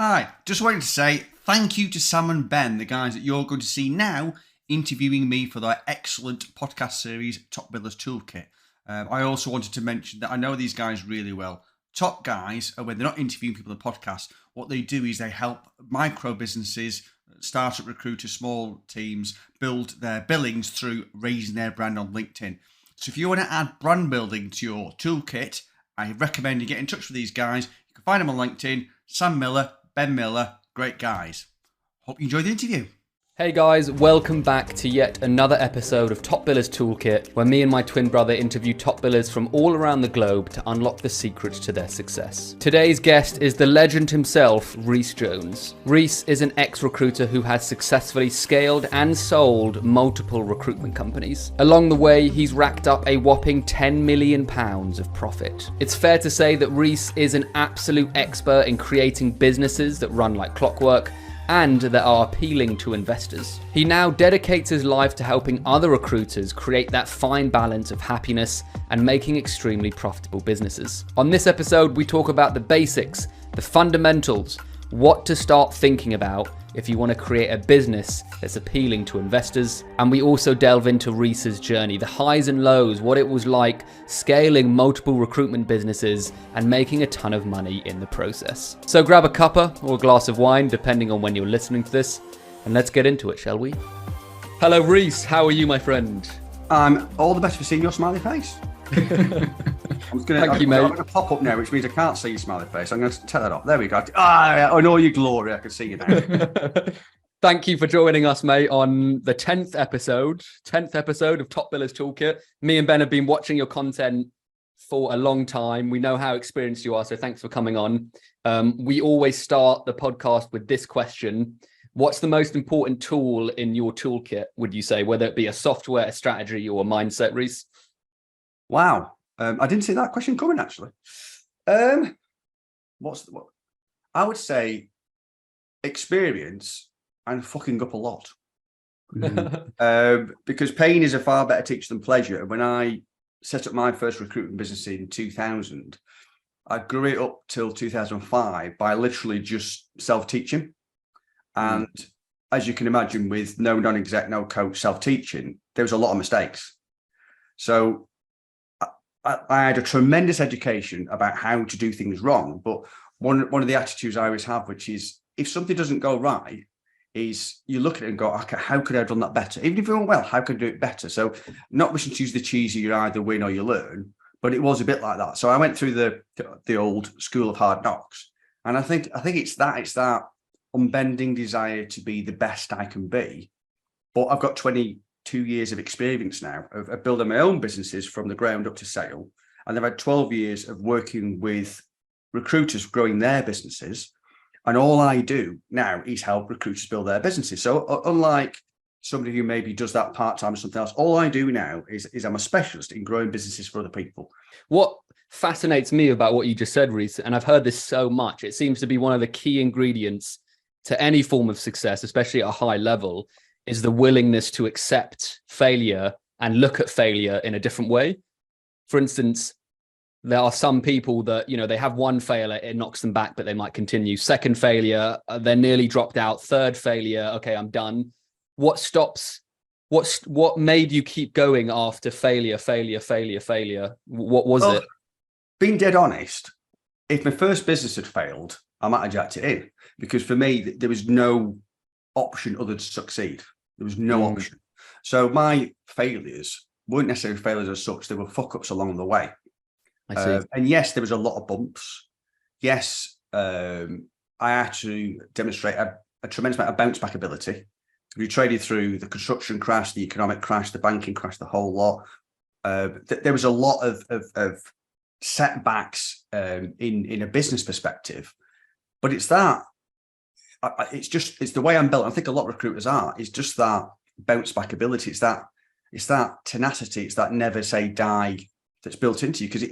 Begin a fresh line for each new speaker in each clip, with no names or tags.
Hi, just wanted to say thank you to Sam and Ben, the guys that you're going to see now, interviewing me for their excellent podcast series, Topbillers Toolkit. I also wanted to mention that I know these guys really well. Top guys, when they're not interviewing people on the podcast, what they do is they help micro businesses, startup recruiters, small teams build their billings through raising their brand on LinkedIn. So if you want to add brand building to your toolkit, I recommend you get in touch with these guys. You can find them on LinkedIn, Sam Miller, Ben Miller, great guys. Hope you enjoy the interview.
Hey guys, welcome back to yet another episode of Topbillers Toolkit, where me and my twin brother interview top billers from all around the globe to unlock the secrets to their success. Today's guest is the legend himself, Rhys Jones. Rhys is an ex-recruiter who has successfully scaled and sold multiple recruitment companies. Along the way, he's racked up a whopping £10 million of profit. It's fair to say that Rhys is an absolute expert in creating businesses that run like clockwork and that are appealing to investors. He now dedicates his life to helping other recruiters create that fine balance of happiness and making extremely profitable businesses. On this episode, we talk about the basics, the fundamentals, what to start thinking about if you want to create a business that's appealing to investors. And we also delve into Rhys's journey, the highs and lows, what it was like scaling multiple recruitment businesses and making a ton of money in the process. So grab a cuppa or a glass of wine, depending on when you're listening to this, and let's get into it, shall we? Hello, Rhys. How are you, my friend?
I'm all the best for seeing your smiley face. I'm going to pop up now, which means I can't see your smiley face. I'm going to take that off. There we go. In all your glory, I can see you now.
Thank you for joining us, mate, on the 10th episode of Topbillers Toolkit. Me and Ben have been watching your content for a long time. We know how experienced you are, so thanks for coming on. We always start the podcast with this question. What's the most important tool in your toolkit, would you say, whether it be a software, a strategy, or a mindset, Rhys?
Wow. I didn't see that question coming, actually. What? I would say experience and fucking up a lot. Because pain is a far better teacher than pleasure. When I set up my first recruitment business in 2000, I grew it up till 2005 by literally just self-teaching. And as you can imagine, with no non-exec, no coach, self-teaching, there was a lot of mistakes. So I had a tremendous education about how to do things wrong. But one of the attitudes I always have, which is if something doesn't go right, is you look at it and go, okay, how could I have done that better? Even if it went well, how could I do it better? So not wishing to use the cheesy, you either win or you learn, but it was a bit like that. So I went through the old school of hard knocks. And I think it's that unbending desire to be the best I can be. But I've got 22 years of experience now of building my own businesses from the ground up to sale. And I've had 12 years of working with recruiters growing their businesses. And all I do now is help recruiters build their businesses. So unlike somebody who maybe does that part-time or something else, all I do now is I'm a specialist in growing businesses for other people.
What fascinates me about what you just said, Rhys, and I've heard this so much, it seems to be one of the key ingredients to any form of success, especially at a high level, is the willingness to accept failure and look at failure in a different way. For instance, there are some people that, they have one failure, it knocks them back, but they might continue. Second failure, they're nearly dropped out. Third failure, okay, I'm done. What made you keep going after failure? What was it?
Being dead honest, if my first business had failed, I might have jacked it in, because for me, there was no option other to succeed. There was no option. So my failures weren't necessarily failures as such. They were fuck ups along the way.
I see.
And yes, there was a lot of bumps. Yes, I had to demonstrate a tremendous amount of bounce back ability. We traded through the construction crash, the economic crash, the banking crash, the whole lot. There was a lot of setbacks in a business perspective. But it's that. It's the way I'm built. I think a lot of recruiters are. It's just that bounce back ability. It's that tenacity. It's that never say die that's built into you. Because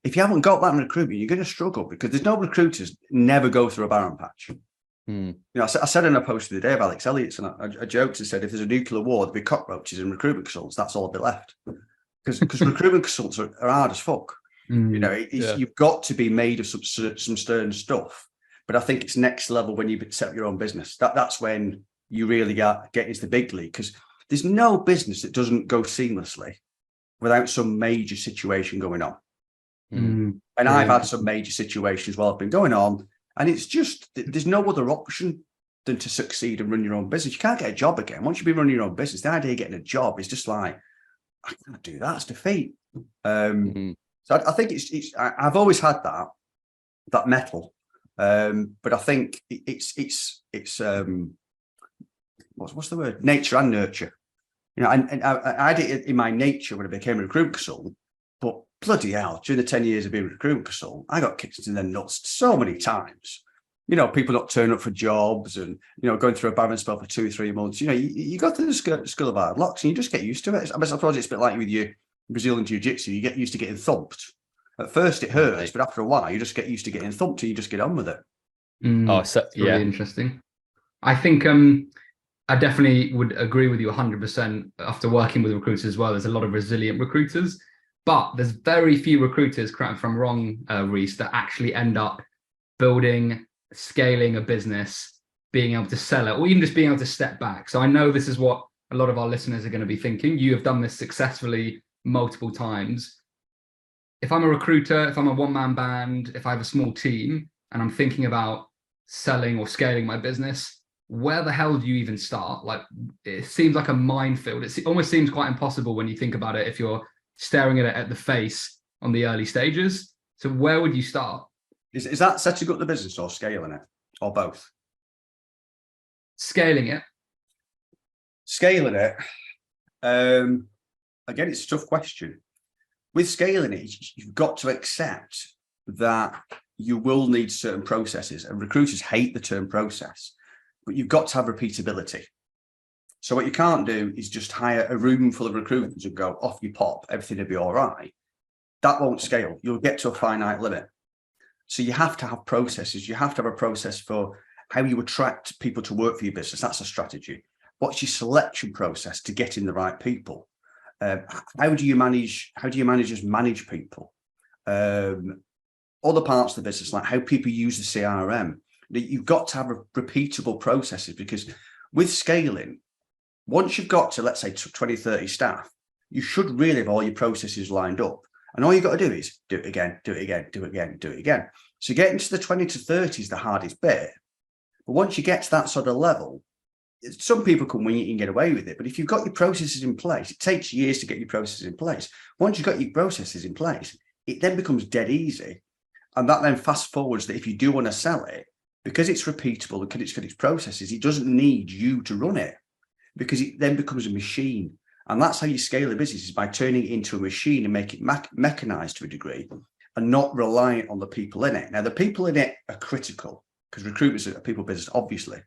if you haven't got that in recruitment, you're going to struggle, because there's no recruiters never go through a barren patch. I said in a post the other day of Alex Elliott's, and I joked and said, if there's a nuclear war, there'd be cockroaches and recruitment consultants. That's all I'll be left. Because recruitment consultants are hard as fuck. You've got to be made of some stern stuff. But I think it's next level when you set up your own business. That's when you really get into the big league, because there's no business that doesn't go seamlessly without some major situation going on. And I've had some major situations while I've been going on, and it's just, there's no other option than to succeed and run your own business. You can't get a job again. Once you've been running your own business, the idea of getting a job is just like, I can't do that. It's defeat. So I think I've always had that metal. But I think it's what's the word? Nature and nurture. You know, and I had it in my nature when I became a recruitment consultant, but bloody hell, during the 10 years of being a recruitment consultant, I got kicked in the nuts so many times. You know, people not turning up for jobs and, you know, going through a barren spell for 2 or 3 months. You know, you go through the school of hard knocks and you just get used to it. I suppose it's a bit like with your Brazilian jiu-jitsu. You get used to getting thumped. At first it hurts, but after a while you just get used to getting thumped and you just get on with it.
Really interesting. I think I definitely would agree with you 100% after working with recruiters as well. There's a lot of resilient recruiters, but there's very few recruiters, correct me if I'm wrong, Reece, that actually end up building, scaling a business, being able to sell it, or even just being able to step back. So I know this is what a lot of our listeners are going to be thinking. You have done this successfully multiple times. If I'm a recruiter, if I'm a one-man band, if I have a small team and I'm thinking about selling or scaling my business, where the hell do you even start? Like, it seems like a minefield. It almost seems quite impossible when you think about it if you're staring at it at the face on the early stages. So where would you start?
Is that setting up the business or scaling it, or both?
Scaling it.
Scaling it. Again, it's a tough question. With scaling it, you've got to accept that you will need certain processes, and recruiters hate the term process, but you've got to have repeatability. So what you can't do is just hire a room full of recruiters and go, off you pop, everything will be all right. That won't scale. You'll get to a finite limit. So you have to have processes. You have to have a process for how you attract people to work for your business. That's a strategy. What's your selection process to get in the right people? How do you manage people? Other parts of the business, like how people use the CRM. You've got to have repeatable processes, because with scaling, once you've got to, let's say, 20, 30 staff, you should really have all your processes lined up. And all you've got to do is do it again, do it again, do it again, do it again. So getting to the 20 to 30 is the hardest bit. But once you get to that sort of level, some people can wing it and get away with it. But if you've got your processes in place, it takes years to get your processes in place. Once you've got your processes in place, it then becomes dead easy. And that then fast forwards that if you do want to sell it, because it's repeatable, because it's got its processes, it doesn't need you to run it, because it then becomes a machine. And that's how you scale a business, is by turning it into a machine and make it mechanized to a degree and not reliant on the people in it. Now, the people in it are critical, because recruitment is a people business, obviously,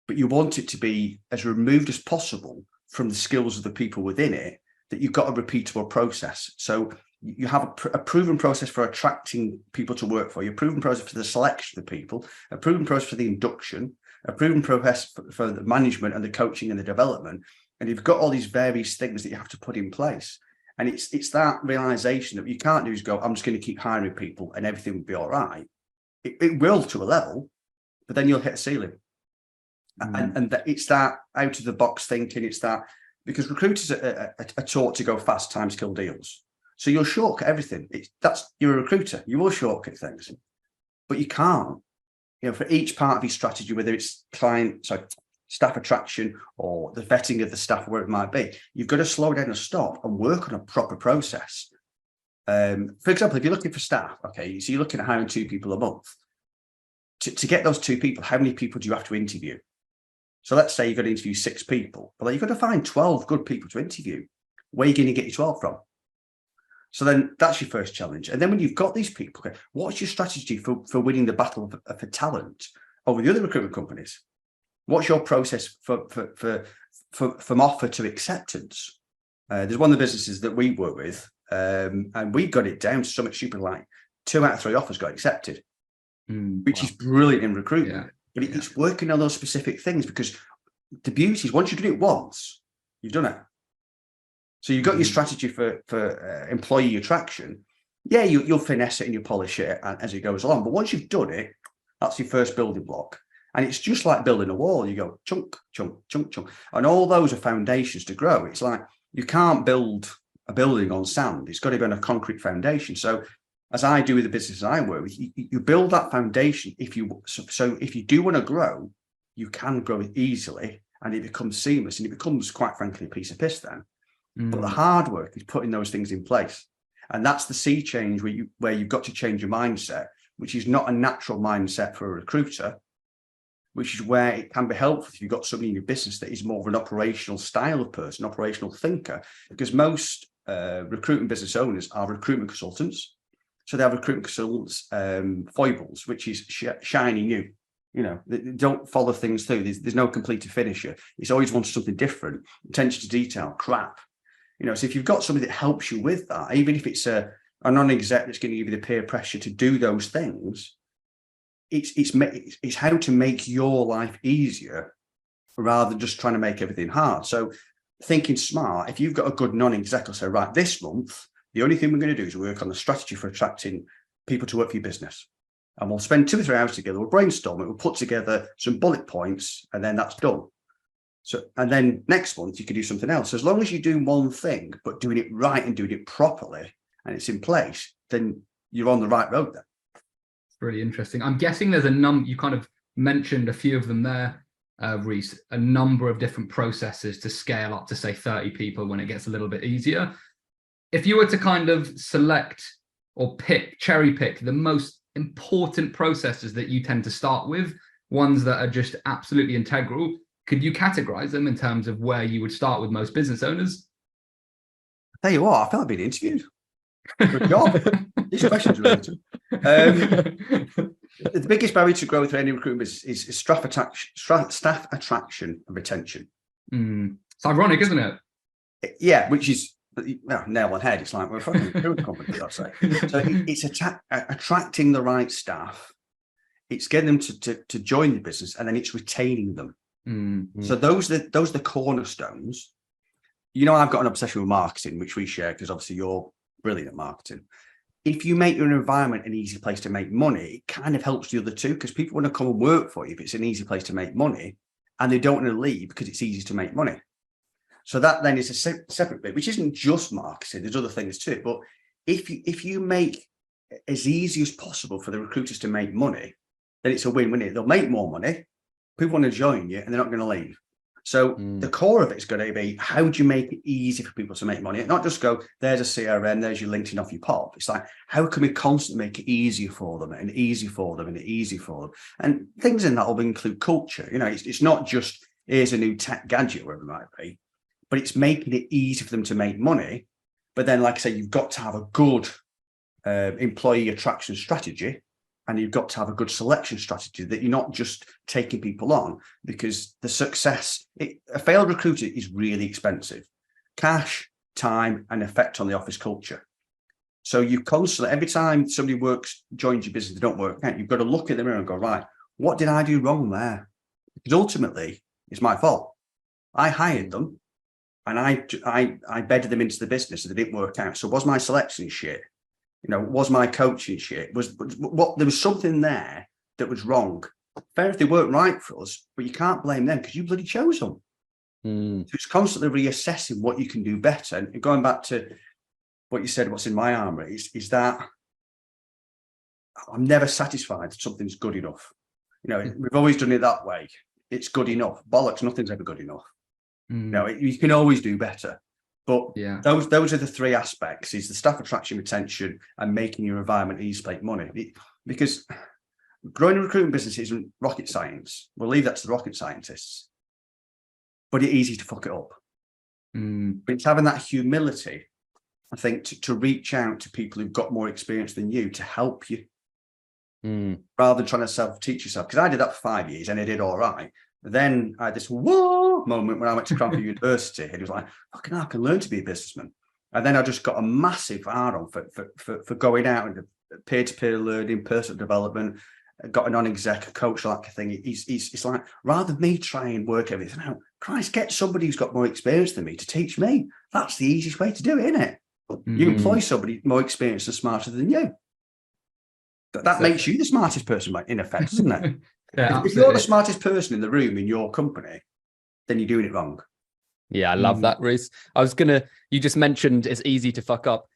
but you want it to be as removed as possible from the skills of the people within it, that you've got a repeatable process. So you have a proven process for attracting people to work for you, a proven process for the selection of the people, a proven process for the induction, a proven process for the management and the coaching and the development. And you've got all these various things that you have to put in place. And it's that realization that you can't do is go, I'm just going to keep hiring people and everything will be all right. It will to a level, but then you'll hit a ceiling. And it's that out of the box thinking. It's that, because recruiters are taught to go fast time skill deals. So you'll shortcut everything. You're a recruiter. You will shortcut things, but you can't. You know, for each part of your strategy, whether it's staff attraction or the vetting of the staff, where it might be, you've got to slow down and stop and work on a proper process. For example, if you're looking for staff, okay, so you're looking at hiring 2 people a month. To get those 2 people, how many people do you have to interview? So let's say you've got to interview 6 people, but you've got to find 12 good people to interview. Where are you going to get your 12 from? So then that's your first challenge. And then when you've got these people, okay, what's your strategy for winning the battle for talent over the other recruitment companies? What's your process from offer to acceptance? There's one of the businesses that we work with, and we got it down to so much stupid, like 2 out of 3 offers got accepted, which is brilliant in recruitment. Yeah. But it's working on those specific things, because the beauty is once you do it once, you've done it. So you've got your strategy for employee attraction. Yeah, you'll finesse it and you'll polish it as it goes along. But once you've done it, That's your first building block. And it's just like building a wall. You go chunk, chunk, chunk, chunk. And all those are foundations to grow. It's like you can't build a building on sand. It's got to be on a concrete foundation. So as I do with the businesses I work with, you build that foundation. If you do want to grow, you can grow it easily and it becomes seamless and it becomes, quite frankly, a piece of piss then. But the hard work is putting those things in place. And that's the sea change where you've got to change your mindset, which is not a natural mindset for a recruiter, which is where it can be helpful if you've got somebody in your business that is more of an operational style of person, operational thinker, because most recruitment business owners are recruitment consultants. So they have recruitment consultants foibles, which is shiny new. You know, they don't follow things through. There's no completed finisher. It's always wanted something different. Attention to detail, crap. You know, so if you've got somebody that helps you with that, even if it's a non-exec that's going to give you the peer pressure to do those things, it's how to make your life easier rather than just trying to make everything hard. So thinking smart, if you've got a good non-exec, will say, right, this month, the only thing we're going to do is work on the strategy for attracting people to work for your business. And we'll spend 2 or 3 hours together, we'll brainstorm it, we'll put together some bullet points, and then that's done. So, and then next month you can do something else. As long as you're doing one thing, but doing it right and doing it properly, and it's in place, then you're on the right road then.
Really interesting. I'm guessing there's a number, you kind of mentioned a few of them there, Reece, a number of different processes to scale up to say 30 people when it gets a little bit easier. If you were to kind of select or cherry pick the most important processes that you tend to start with, ones that are just absolutely integral, could you categorize them in terms of where you would start with most business owners?
I'll tell you what, I felt I've been interviewed. Good job. These questions are really the biggest barrier to growth for any recruitment is staff attraction and retention.
It's ironic, isn't it?
Yeah, which is nail on head. It's like we're a fucking recruitment company, I'd say. So it's attracting the right staff. It's getting them to join the business, and then it's retaining them. So those are the cornerstones. You know, I've got an obsession with marketing, which we share because obviously you're brilliant at marketing. If you make your environment an easy place to make money, it kind of helps the other two, because people want to come and work for you if it's an easy place to make money, and they don't want to leave because it's easy to make money. So that then is a separate bit, which isn't just marketing. There's other things too. But if you make it as easy as possible for the recruiters to make money, then it's a win-win. They'll make more money. People want to join you, and they're not going to leave. So the core of it is going to be, how do you make it easy for people to make money? Not just go, there's a CRM, there's your LinkedIn off your pop. It's like, how can we constantly make it easier for them and easy for them and easy for them? And things in that will include culture. You know, it's not just, here's a new tech gadget, wherever it might be, but it's making it easy for them to make money. But then, like I say, you've got to have a good employee attraction strategy. And you've got to have a good selection strategy, that you're not just taking people on, because the success, a failed recruiter is really expensive. Cash, time, and effect on the office culture. So you constantly, every time somebody joins your business, they don't work out, you've got to look in the mirror and go, right, what did I do wrong there? Because ultimately, it's my fault. I hired them and I bedded them into the business and they didn't work out. So was my selection shit? You know, was my coaching shit? There was something there that was wrong. Fair if they weren't right for us, but you can't blame them because you bloody chose them. So it's constantly reassessing what you can do better. And going back to what you said, what's in my armour is that I'm never satisfied that something's good enough. You know, we've always done it that way. It's good enough. Bollocks, nothing's ever good enough. You know, you can always do better. But those are the three aspects: is the staff attraction, retention, and making your environment easy to make money. Because growing a recruitment business isn't rocket science. We'll leave that to the rocket scientists. But it's easy to fuck it up. But it's having that humility, I think, to reach out to people who've got more experience than you to help you, rather than trying to self-teach yourself. Because I did that for 5 years and I did all right. Then I had this whoa moment when I went to Cranfield University, and it was like, fucking hell, I can learn to be a businessman. And then I just got a massive hard-on for going out and peer-to-peer learning, personal development, got a non-exec, a coach, like a thing. It's like, rather than me try and work everything out, Christ, get somebody who's got more experience than me to teach me. That's the easiest way to do it, isn't it? You employ somebody more experienced and smarter than you. That makes you the smartest person, in effect, doesn't it? If you're the smartest person in the room in your company, then you're doing it wrong.
Yeah, I love that, Reece. You just mentioned it's easy to fuck up.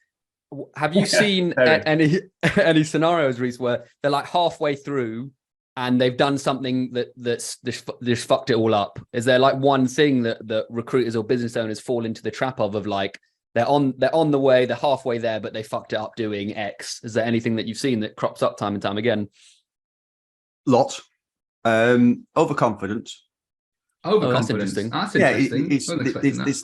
Have you seen any scenarios, Reece, where they're like halfway through and they've done something that's just fucked it all up? Is there like one thing that recruiters or business owners fall into the trap of like they're on the way, they're halfway there, but they fucked it up doing X? Is there anything that you've seen that crops up time and time again?
Lots. Overconfidence.
Oh, that's interesting. That's interesting.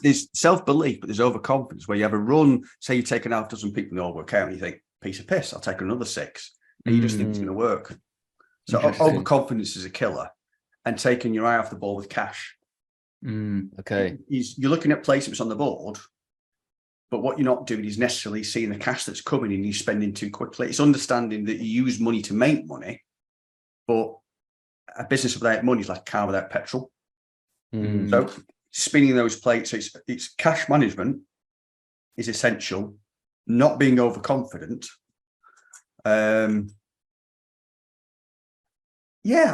There's self-belief, but there's overconfidence where you have a run, say you take an half dozen people in all work out and you think, piece of piss, I'll take another 6. And you just think it's going to work. So overconfidence is a killer, and taking your eye off the ball with cash.
Okay.
You're looking at placements on the board, but what you're not doing is necessarily seeing the cash that's coming and you're spending too quickly. It's understanding that you use money to make money, but a business without money is like a car without petrol. So spinning those plates, so it's cash management is essential, not being overconfident. I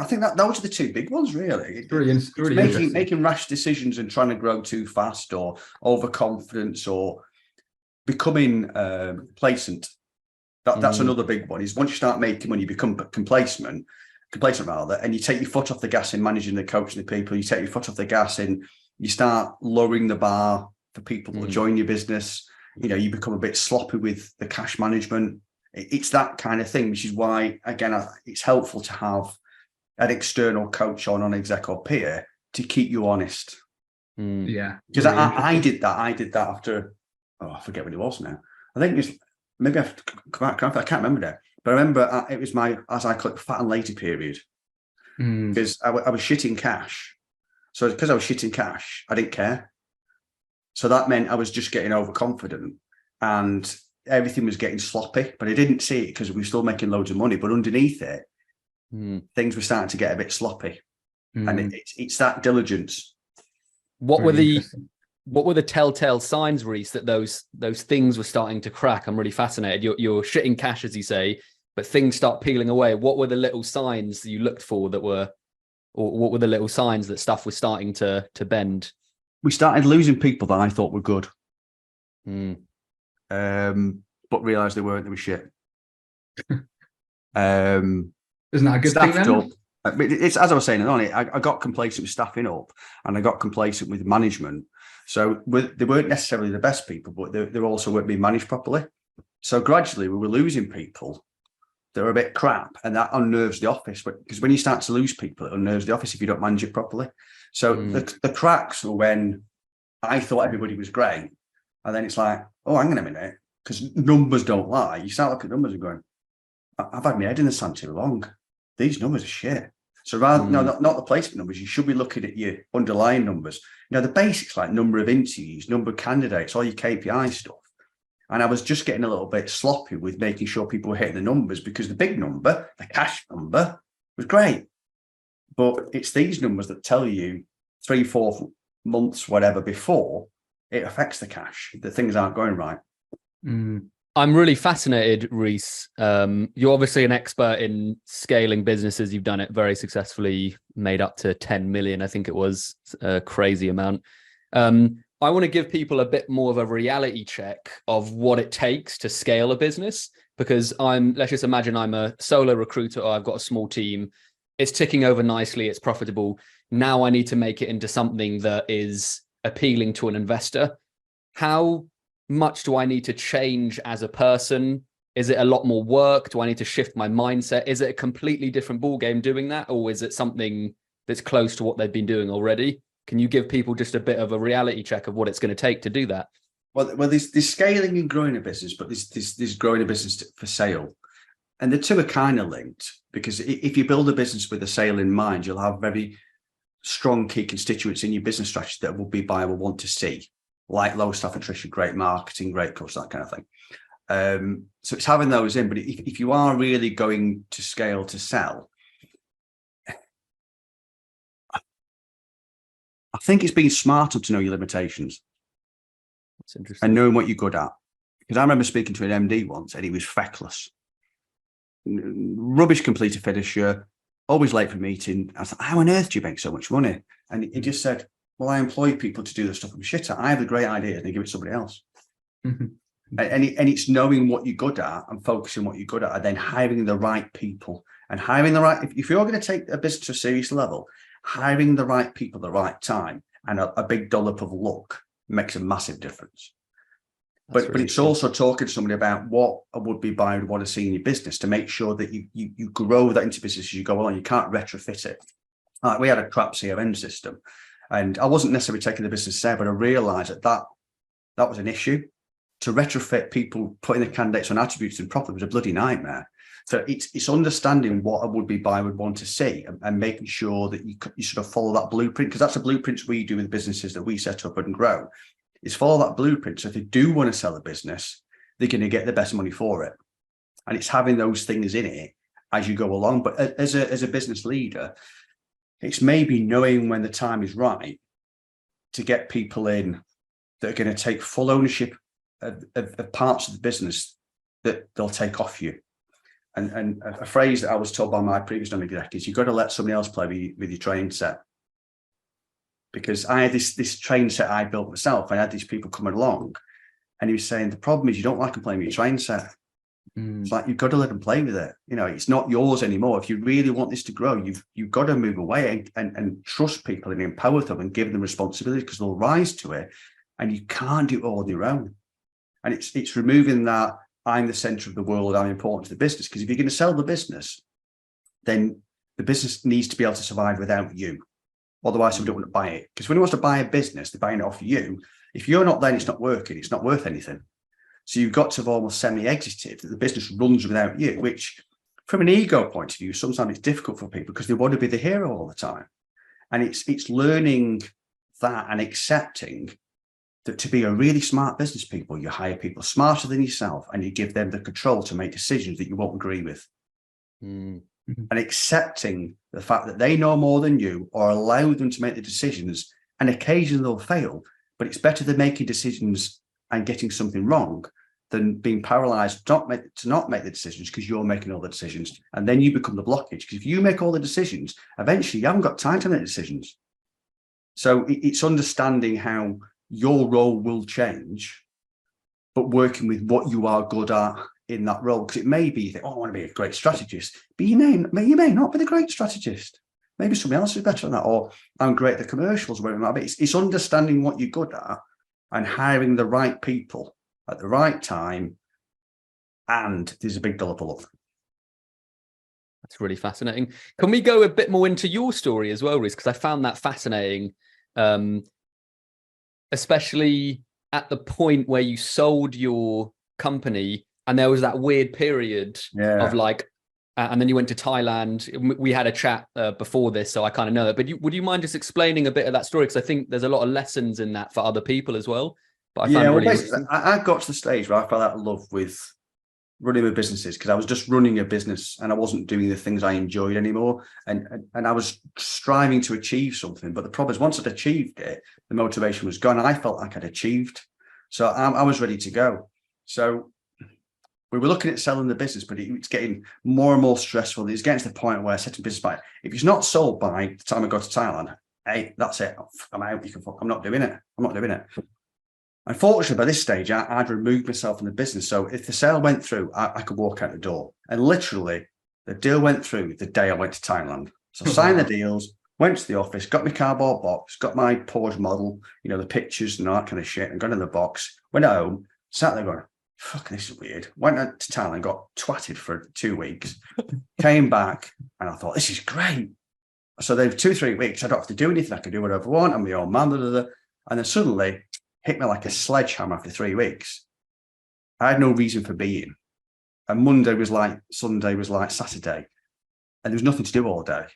think that those are the two big ones, really. It's making rash decisions and trying to grow too fast, or overconfidence, or becoming complacent. That's another big one. Is once you start making money, you become complacent rather, and you take your foot off the gas in managing the coaching the people. You take your foot off the gas and you start lowering the bar for people that will join your business. You become a bit sloppy with the cash management. It's that kind of thing, which is why, again, it's helpful to have an external coach or non-exec or peer to keep you honest.
Yeah,
because I did that. I did that after. I forget when it was now. I think it's maybe I can't remember now. But I remember it was my, as I call it, fat and lazy period, because I was shitting cash. So because I was shitting cash, I didn't care. So that meant I was just getting overconfident and everything was getting sloppy, but I didn't see it because we were still making loads of money. But underneath it, things were starting to get a bit sloppy. And it's that diligence.
What were the telltale signs, Reece, that those things were starting to crack? I'm really fascinated. You're shitting cash, as you say, but things start peeling away. What were the little signs that you looked for or what were the little signs that stuff was starting to bend?
We started losing people that I thought were good, but realised they weren't. They were shit.
Isn't that a good thing then?
It's as I was saying, I got complacent with staffing up, and I got complacent with management. So they weren't necessarily the best people, but they also weren't being managed properly. So gradually we were losing people that were a bit crap, and that unnerves the office. Because when you start to lose people, it unnerves the office if you don't manage it properly. So the cracks were when I thought everybody was great, and then it's like, oh, hang on a minute, because numbers don't lie. You start looking at numbers and going, I've had my head in the sand too long. These numbers are shit. So rather, not the placement numbers, you should be looking at your underlying numbers. The basics like number of interviews, number of candidates, all your KPI stuff. And I was just getting a little bit sloppy with making sure people were hitting the numbers, because the big number, the cash number, was great. But it's these numbers that tell you 3-4 months, whatever, before it affects the cash, that things aren't going right.
I'm really fascinated, Reece. You're obviously an expert in scaling businesses. You've done it very successfully, made up to 10 million. I think it was a crazy amount. I want to give people a bit more of a reality check of what it takes to scale a business, because let's just imagine I'm a solo recruiter, or I've got a small team. It's ticking over nicely. It's profitable. Now I need to make it into something that is appealing to an investor. How much do I need to change as a person? Is it a lot more work? Do I need to shift my mindset? Is it a completely different ballgame doing that? Or is it something that's close to what they've been doing already? Can you give people just a bit of a reality check of what it's going to take to do that?
Well, there's scaling and growing a business, but there's growing a business for sale. And the two are kind of linked, because if you build a business with a sale in mind, you'll have very strong key constituents in your business strategy that will want to see, like low staff attrition, great marketing, great cost, that kind of thing. So it's having those in. But if you are really going to scale to sell, I think it's being smarter to know your limitations.
That's interesting.
And knowing what you're good at. Because I remember speaking to an MD once, and he was feckless. rubbish completer finisher, always late for meeting. I was like, how on earth do you make so much money? And he just said, well, I employ people to do the stuff I'm shit at. I have the great idea and they give it to somebody else.
Mm-hmm.
And it's knowing what you're good at and focusing what you're good at, and then hiring the right people and hiring the right, if you're going to take a business to a serious level, hiring the right people at the right time and a big dollop of luck makes a massive difference. But it's also talking to somebody about what a would-be buyer would want to see in your business to make sure that you grow that into business as you go along. You can't retrofit it. Like we had a crap CRM system, and I wasn't necessarily taking the business there, but I realised that was an issue. To retrofit people, putting the candidates on attributes and properly was a bloody nightmare. So it's understanding what a would-be buyer would want to see and making sure that you sort of follow that blueprint, because that's the blueprints we do with businesses that we set up and grow. Is follow that blueprint. So if they do want to sell a business, they're going to get the best money for it. And it's having those things in it as you go along. But as a business leader, it's maybe knowing when the time is right to get people in that are going to take full ownership of parts of the business that they'll take off you. And a phrase that I was told by my previous non-exec is you've got to let somebody else play with your training set. Because I had this train set I built myself. I had these people coming along, and he was saying the problem is you don't like them playing with your train set. It's like you've got to let them play with it. You know, it's not yours anymore. If you really want this to grow, you've got to move away and trust people and empower them and give them responsibility, because they'll rise to it, and you can't do it all on your own. And it's removing that I'm the center of the world, I'm important to the business. Because if you're going to sell the business, then the business needs to be able to survive without you. Otherwise, somebody don't want to buy it. Because when he wants to buy a business, they're buying it off you. If you're not there and it's not working, it's not worth anything. So you've got to have almost semi-exited that the business runs without you, which from an ego point of view, sometimes it's difficult for people because they want to be the hero all the time. And it's learning that and accepting that to be a really smart business people, you hire people smarter than yourself and you give them the control to make decisions that you won't agree with. And accepting the fact that they know more than you, or allow them to make the decisions, and occasionally they'll fail, but it's better than making decisions and getting something wrong than being paralyzed to not make the decisions because you're making all the decisions, and then you become the blockage. Because if you make all the decisions, eventually you haven't got time to make decisions. So it's understanding how your role will change, but working with what you are good at in that role. Because it may be that, I want to be a great strategist, but you may not be the great strategist. Maybe somebody else is better than that, or I'm great at the commercials, whatever it might be. It's understanding what you're good at and hiring the right people at the right time. And there's a big dollop of luck.
That's really fascinating. Can we go a bit more into your story as well, Rhys? Because I found that fascinating, especially at the point where you sold your company and there was that weird period of like, and then you went to Thailand. We had a chat before this, so I kind of know it. But would you mind just explaining a bit of that story? Because I think there's a lot of lessons in that for other people as well. But I
got to the stage where I fell out of love with running my businesses, because I was just running a business and I wasn't doing the things I enjoyed anymore. And I was striving to achieve something. But the problem is, once I'd achieved it, the motivation was gone. I felt like I'd achieved. So I was ready to go. So we were looking at selling the business, but it's getting more and more stressful. It's getting to the point where I said to business buyer, if it's not sold by the time I go to Thailand, hey, that's it. I'm out. I'm not doing it. Unfortunately, by this stage, I'd removed myself from the business. So if the sale went through, I could walk out the door. And literally, the deal went through the day I went to Thailand. So I signed the deals, went to the office, got my cardboard box, got my Porsche model, the pictures and all that kind of shit, and got in the box, went home, sat there going, fuck, this is weird. Went out to Thailand, got twatted for 2 weeks, came back, and I thought, this is great. So then 2 or 3 weeks, I don't have to do anything. I can do whatever I want. I'm my own man. And then suddenly, hit me like a sledgehammer after 3 weeks. I had no reason for being. And Monday was like Sunday, was like Saturday. And there was nothing to do all day.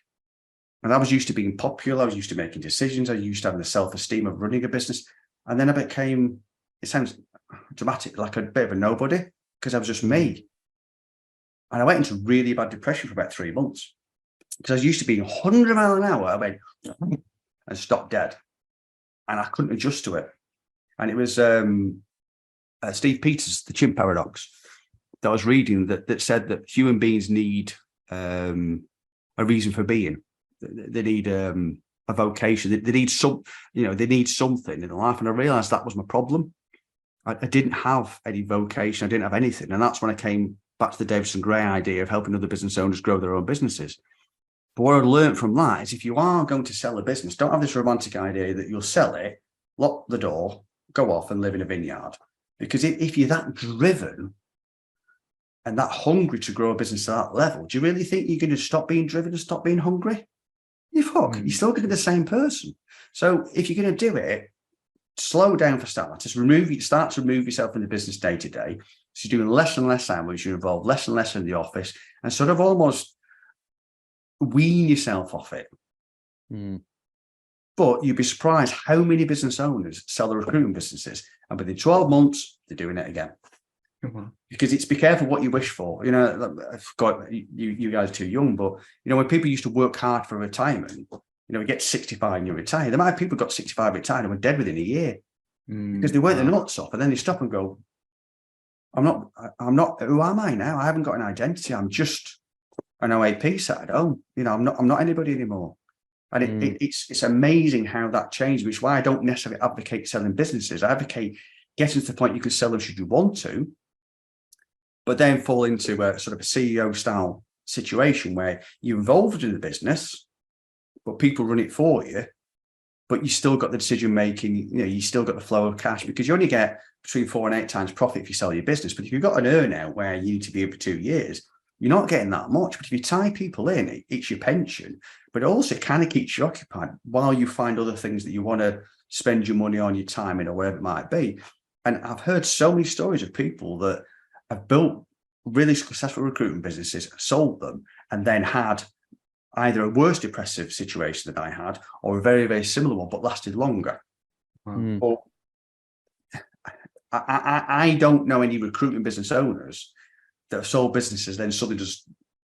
And I was used to being popular. I was used to making decisions. I was used to having the self-esteem of running a business. And then I became, it sounds dramatic, like a bit of a nobody, because I was just me. And I went into really bad depression for about 3 months. Because I was used to being 100 miles an hour. I went and stopped dead. And I couldn't adjust to it. And it was Steve Peters, the chimp paradox. that I was reading that said that human beings need a reason for being. They need a vocation. They need they need something in life. And I realized that was my problem. I didn't have any vocation. I didn't have anything. And that's when I came back to the Davison Gray idea of helping other business owners grow their own businesses. But what I learned from that is if you are going to sell a business, don't have this romantic idea that you'll sell it, lock the door, go off and live in a vineyard. Because if you're that driven and that hungry to grow a business at that level, do you really think you're going to stop being driven and stop being hungry? You're still going to be the same person. So if you're going to do it, slow down for starters, start to remove yourself from the business day to day. So you're doing less and less hours, you're involved less and less in the office, and sort of almost wean yourself off it. But you'd be surprised how many business owners sell their recruitment businesses, and within 12 months, they're doing it again. Because it's be careful what you wish for. I've got you guys are too young, but when people used to work hard for retirement, we get 65 and you retire. There might have people who got 65 retired and were dead within a year because they weren't their nuts off, and then they stop and go, I'm not, who am I now? I haven't got an identity. I'm just an OAP sat at home. I'm not anybody anymore. And it's amazing how that changed, which is why I don't necessarily advocate selling businesses. I advocate getting to the point you can sell them should you want to, but then fall into a sort of a CEO style situation where you're involved in the business, but people run it for you, but you still got the decision making, you still got the flow of cash, because you only get between 4 and 8 times profit if you sell your business. But if you've got an earn out where you need to be here for 2 years, you're not getting that much. But if you tie people in, it's your pension, but it also kind of keeps you occupied while you find other things that you want to spend your money on, your time in, or whatever it might be. And I've heard so many stories of people that have built really successful recruitment businesses, sold them, and then had either a worse depressive situation than I had, or a very, very similar one, but lasted longer. But I don't know any recruitment business owners that have sold businesses, then suddenly just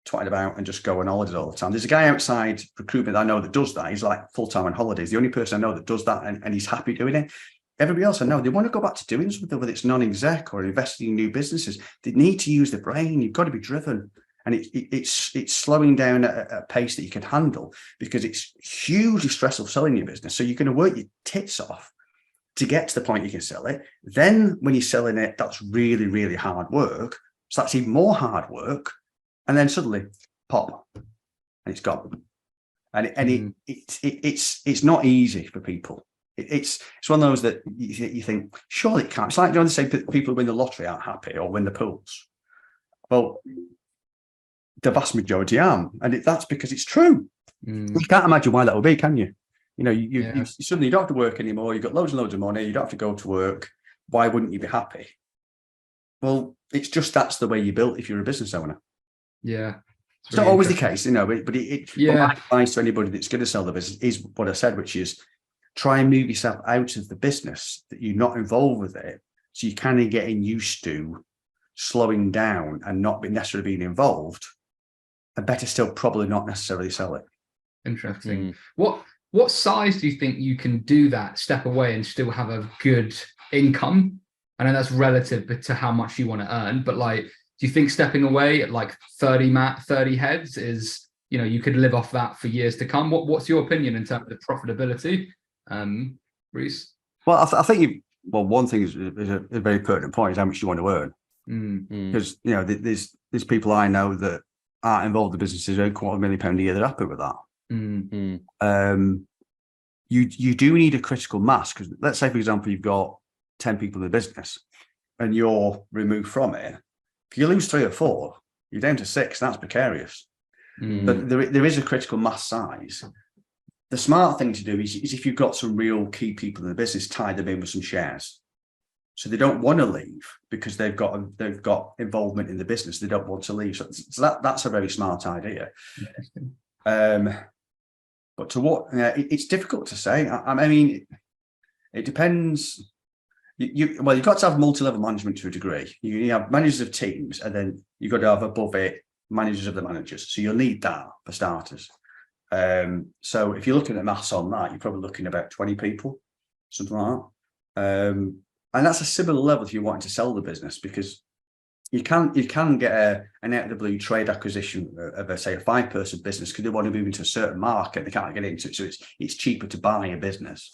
twatted about and just go on holidays all the time. There's a guy outside recruitment that I know that does that. He's like full-time on holidays. The only person I know that does that, and he's happy doing it. Everybody else I know, they want to go back to doing something, whether it's non-exec or investing in new businesses. They need to use their brain. You've got to be driven. And it's slowing down at a pace that you can handle, because it's hugely stressful selling your business. So you're going to work your tits off to get to the point you can sell it. Then when you're selling it, that's really, really hard work. So that's even more hard work. And then suddenly, pop, and it's gone. And it's not easy for people. It's one of those that you think, surely it can't. It's like, they say people who win the lottery aren't happy or win the pools. Well, the vast majority aren't, and that's because it's true. You can't imagine why that will be, can you? You suddenly don't have to work anymore. You've got loads and loads of money. You don't have to go to work. Why wouldn't you be happy? Well, it's just that's the way you built if you're a business owner.
Yeah,
it's not always the case, but my advice to anybody that's going to sell the business is what I said, which is try and move yourself out of the business that you're not involved with it, so you're kind of getting used to slowing down and not necessarily being involved. And better still, probably not necessarily sell it.
Interesting. What size do you think you can do that, step away and still have a good income? I know that's relative to how much you want to earn, but do you think stepping away at 30 heads is, you could live off that for years to come? What's your opinion in terms of profitability, Reese?
Well, I think one thing is a very pertinent point is how much you want to earn. Because there's people I know that aren't involved in businesses earn £250,000 a year. They're happy with that. You do need a critical mass, because let's say, for example, you've got 10 people in the business and you're removed from it. If you lose 3 or 4, you're down to 6. That's precarious. But there is a critical mass size. The smart thing to do is if you've got some real key people in the business, tie them in with some shares. So they don't want to leave because they've got involvement in the business. They don't want to leave. So that's a very smart idea. But to what it's difficult to say. I mean, it depends. You've got to have multi-level management to a degree. You have managers of teams, and then you've got to have above it managers of the managers. So you'll need that for starters. So if you're looking at maths on that, you're probably looking at about 20 people, something like that. And that's a similar level if you're wanting to sell the business, because you can get an out of the blue trade acquisition of a 5-person business because they want to move into a certain market, they can't get into it, so it's cheaper to buy a business.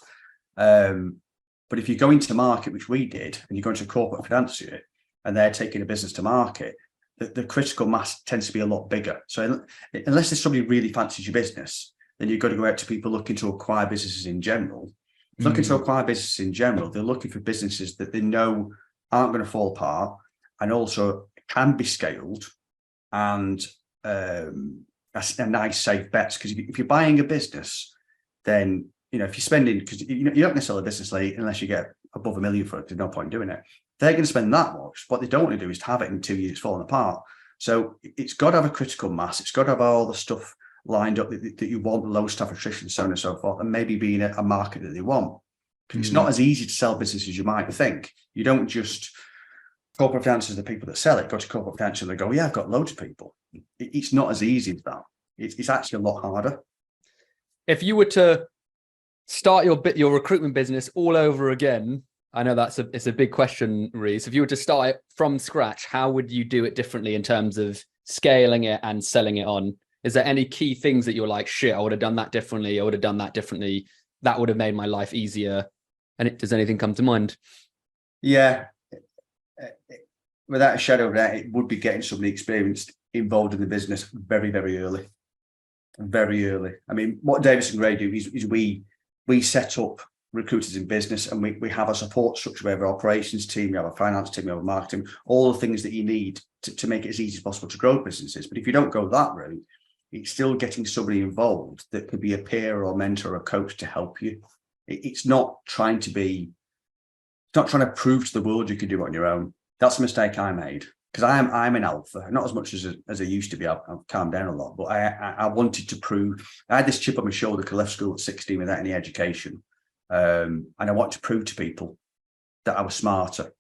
But if you go into market, which we did, and you go into a corporate financier and they're taking a business to market, the critical mass tends to be a lot bigger. So unless there's somebody who really fancies your business, then you've got to go out to people looking to acquire businesses in general. Looking to acquire businesses in general, they're looking for businesses that they know aren't going to fall apart and also can be scaled and a nice safe bets. Because if you're buying a business, then if you're spending, because you're not going to sell a business unless you get above $1 million for it, there's no point doing it. They're going to spend that much. What they don't want to do is to have it in 2 years falling apart. So it's got to have a critical mass. It's got to have all the stuff lined up that you want, low staff attrition, so on and so forth, and maybe be in a market that they want. Because it's not as easy to sell businesses as you might think. You don't just, corporate financiers are the people that sell it, go to corporate finance and they go, yeah, I've got loads of people. It's not as easy as that. It's actually a lot harder.
If you were to start your recruitment business all over again, I know it's a big question, Reece. If you were to start it from scratch, how would you do it differently in terms of scaling it and selling it on? Is there any key things that you're like, shit, I would have done that differently. I would have done that differently. That would have made my life easier. And does anything come to mind?
Yeah. Without a shadow of a doubt, it would be getting somebody experienced involved in the business very, very early. Very early. I mean, what Davis and Gray do is we set up recruiters in business, and we have a support structure. We have our operations team, we have a finance team, we have a marketing, all the things that you need to make it as easy as possible to grow businesses. But if you don't go that route, it's still getting somebody involved that could be a peer or mentor or coach to help you. It's not trying to prove to the world you can do it on your own. That's a mistake I made, because I'm an alpha, not as much as I used to be. I've calmed down a lot, but I wanted to prove. I had this chip on my shoulder because I left school at 16 without any education. And I want to prove to people that I was smarter,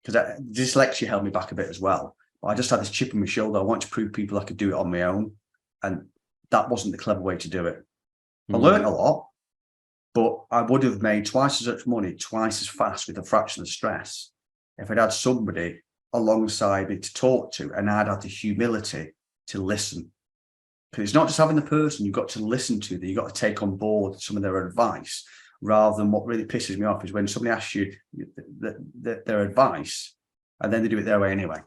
because dyslexia held me back a bit as well. But I just had this chip on my shoulder. I want to prove people I could do it on my own. And that wasn't the clever way to do it. I learned a lot, but I would have made twice as much money, twice as fast with a fraction of stress if I'd had somebody alongside me to talk to, and I'd had the humility to listen. Because it's not just having the person you've got to listen to, that you've got to take on board some of their advice, rather than what really pisses me off is when somebody asks you their advice and then they do it their way anyway.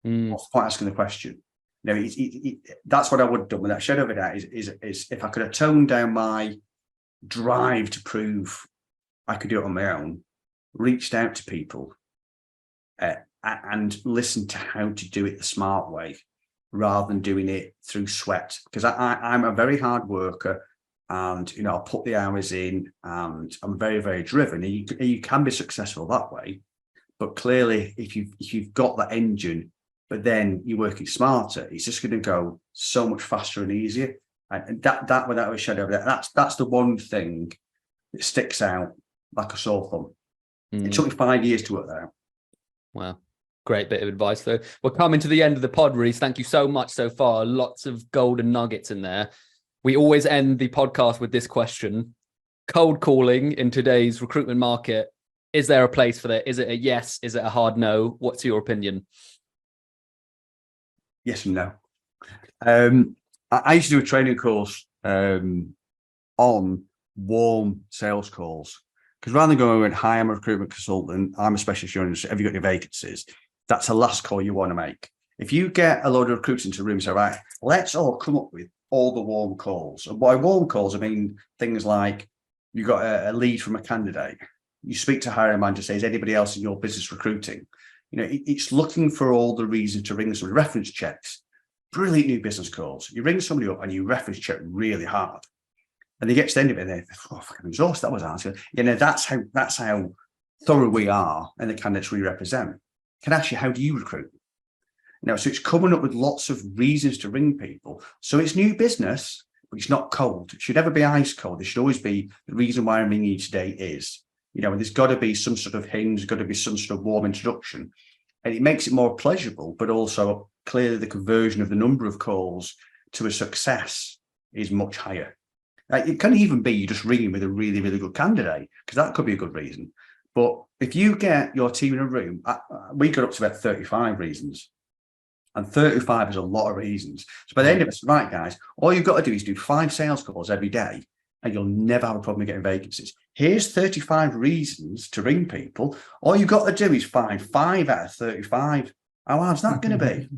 What's the point asking the question? That's what I would have done with that shadow of a doubt is if I could have toned down my drive to prove I could do it on my own, reached out to people and listened to how to do it the smart way rather than doing it through sweat. Because I'm a very hard worker, and I'll put the hours in, and I'm very, very driven. And you can be successful that way, but clearly if you've got that engine, but then you're working smarter, it's just going to go so much faster and easier. And that without a shadow of a doubt, that's the one thing that sticks out like a sore thumb. It took me 5 years to work that out.
Wow. Great bit of advice, though. We're coming to the end of the pod, Reece. Thank you so much so far. Lots of golden nuggets in there. We always end the podcast with this question. Cold calling in today's recruitment market, is there a place for that? Is it a yes? Is it a hard no? What's your opinion?
Yes and no. I used to do a training course on warm sales calls, because rather than going, hi, I'm a recruitment consultant, I'm a specialist, have you got your vacancies? That's the last call you want to make. If you get a load of recruiters into a room and say, right, let's all come up with all the warm calls. And by warm calls, I mean things like you got a lead from a candidate, you speak to hiring manager, say, is anybody else in your business recruiting? It's looking for all the reasons to ring somebody. Reference checks, brilliant new business calls. You ring somebody up and you reference check really hard, and they get to the end of it and they're fucking exhausted. That was answered. That's how thorough we are, and the candidates we represent. Can ask you, how do you recruit? So it's coming up with lots of reasons to ring people. So it's new business, but it's not cold. It should never be ice cold. There should always be the reason why I'm ringing you today is. And there's got to be some sort of hinge, there's got to be some sort of warm introduction. And it makes it more pleasurable, but also clearly the conversion of the number of calls to a success is much higher. It can even be you just ringing with a really, really good candidate, because that could be a good reason. But if you get your team in a room, we got up to about 35 reasons. And 35 is a lot of reasons. So by the end of it, right, guys, all you've got to do is do 5 sales calls every day, and you'll never have a problem getting vacancies. Here's 35 reasons to ring people. All you've got to do is find 5 out of 35. How hard's that going to be?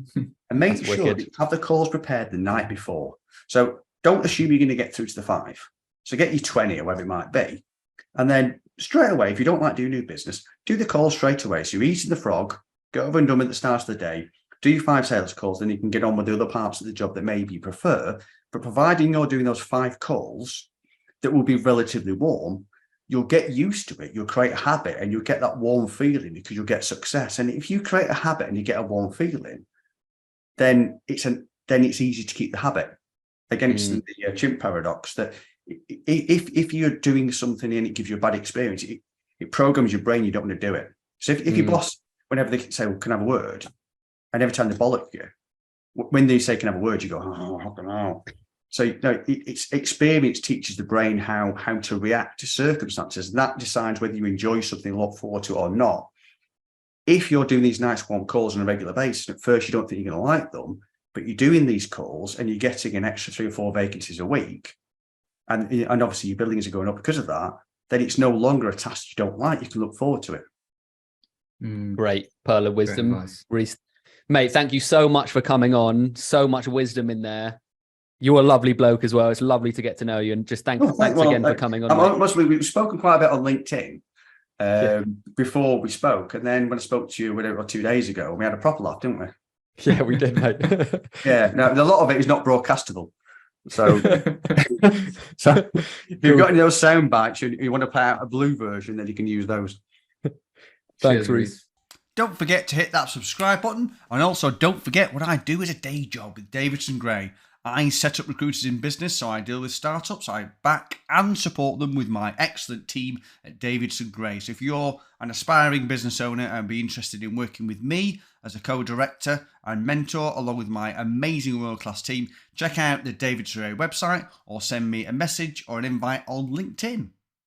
And make sure that you have the calls prepared the night before. So don't assume you're going to get through to the 5. So get your 20 or whatever it might be. And then straight away, if you don't like doing new business, do the call straight away. So you're eating the frog, go over and done at the start of the day, do your 5 sales calls, then you can get on with the other parts of the job that maybe you prefer. But providing you're doing those 5 calls that will be relatively warm, you'll get used to it. You'll create a habit and you'll get that warm feeling because you'll get success. And if you create a habit and you get a warm feeling, then it's easy to keep the habit. Again, it's the chimp paradox that if you're doing something and it gives you a bad experience, it programs your brain you don't want to do it. So if your boss, whenever they say, well, can I have a word? And every time they bollock you, when they say can I have a word, you go, oh, I don't know. So it's experience teaches the brain how to react to circumstances. And that decides whether you enjoy something, look forward to it or not. If you're doing these nice warm calls on a regular basis, at first you don't think you're going to like them, but you're doing these calls and you're getting an extra 3 or 4 vacancies a week, and obviously your billings are going up because of that, then it's no longer a task you don't like. You can look forward to it.
Great pearl of wisdom, Reece. Mate, thank you so much for coming on. So much wisdom in there. You're a lovely bloke as well. It's lovely to get to know you, and just thanks again for coming on. We've
spoken quite a bit on LinkedIn before we spoke, and then when I spoke to you whatever 2 days ago, we had a proper laugh, didn't we?
Yeah, we did, mate.
Yeah, no, a lot of it is not broadcastable. So, if you've got any of those sound bites, you want to play out a blue version, then you can use those.
Thanks, Reece.
Don't forget to hit that subscribe button, and also don't forget what I do as a day job with Davidson Gray. I set up recruiters in business, so I deal with startups. I back and support them with my excellent team at Davidson Gray. So if you're an aspiring business owner and be interested in working with me as a co-director and mentor, along with my amazing world-class team, check out the Davidson Gray website or send me a message or an invite on LinkedIn.